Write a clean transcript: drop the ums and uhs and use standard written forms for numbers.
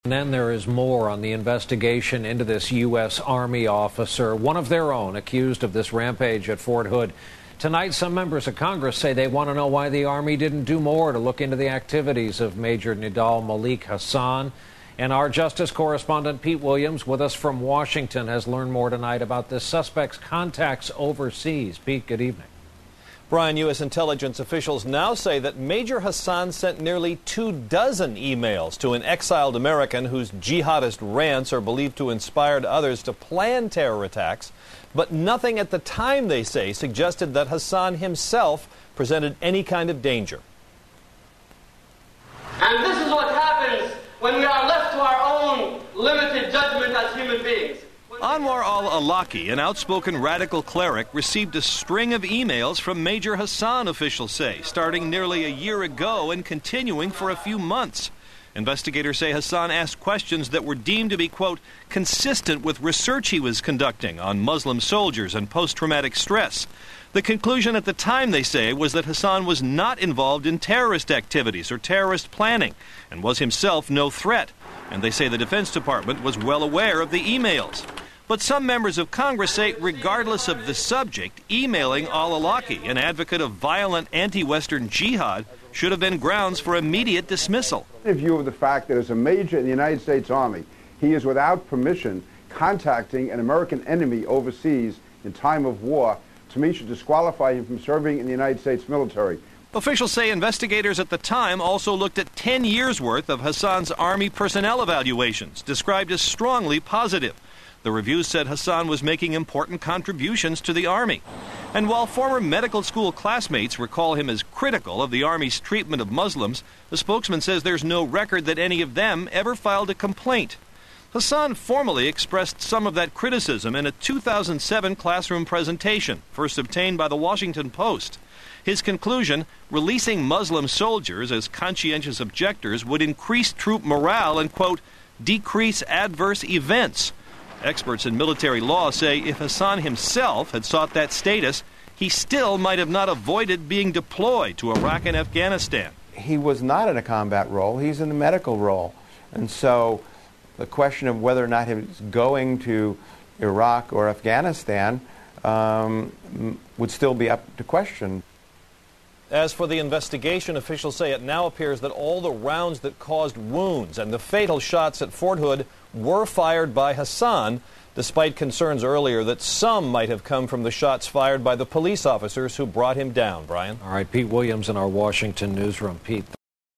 And then there is more on the investigation into this U.S. Army officer, one of their own, accused of this rampage at Fort Hood. Tonight, some members of Congress say they want to know why the Army didn't do more to look into the activities of Major Hasan. And our Justice correspondent, Pete Williams, with us from Washington, has learned more tonight about this suspect's contacts overseas. Pete, good evening. Brian, U.S. intelligence officials now say that Major Hasan sent nearly 24 emails to an exiled American whose jihadist rants are believed to inspire others to plan terror attacks. But nothing at the time, they say, suggested that Hasan himself presented any kind of danger. And this is what happens when we are left to our own limited judgment as human beings. Anwar al-Awlaki, an outspoken radical cleric, received a string of emails from Major Hasan, officials say, starting nearly a year ago and continuing for a few months. Investigators say Hasan asked questions that were deemed to be, quote, consistent with research he was conducting on Muslim soldiers and post-traumatic stress. The conclusion at the time, they say, was that Hasan was not involved in terrorist activities or terrorist planning and was himself no threat. And they say the Defense Department was well aware of the emails. But some members of Congress say, regardless of the subject, emailing al-Awlaki, an advocate of violent anti-Western jihad, should have been grounds for immediate dismissal. In view of the fact that as a major in the United States Army, he is without permission contacting an American enemy overseas in time of war, to me should disqualify him from serving in the United States military. Officials say investigators at the time also looked at 10 years' worth of Hasan's Army personnel evaluations, described as strongly positive. The reviews said Hasan was making important contributions to the Army. And while former medical school classmates recall him as critical of the Army's treatment of Muslims, the spokesman says there's no record that any of them ever filed a complaint. Hasan formally expressed some of that criticism in a 2007 classroom presentation, first obtained by the Washington Post. His conclusion, releasing Muslim soldiers as conscientious objectors would increase troop morale and, quote, decrease adverse events. Experts in military law say if Hasan himself had sought that status, he still might have not avoided being deployed to Iraq and Afghanistan. He was not in a combat role, he's in a medical role. And so the question of whether or not he was going to Iraq or Afghanistan would still be up to question. As for the investigation, officials say it now appears that all the rounds that caused wounds and the fatal shots at Fort Hood were fired by Hasan, despite concerns earlier that some might have come from the shots fired by the police officers who brought him down. Brian? All right, Pete Williams in our Washington newsroom. Pete.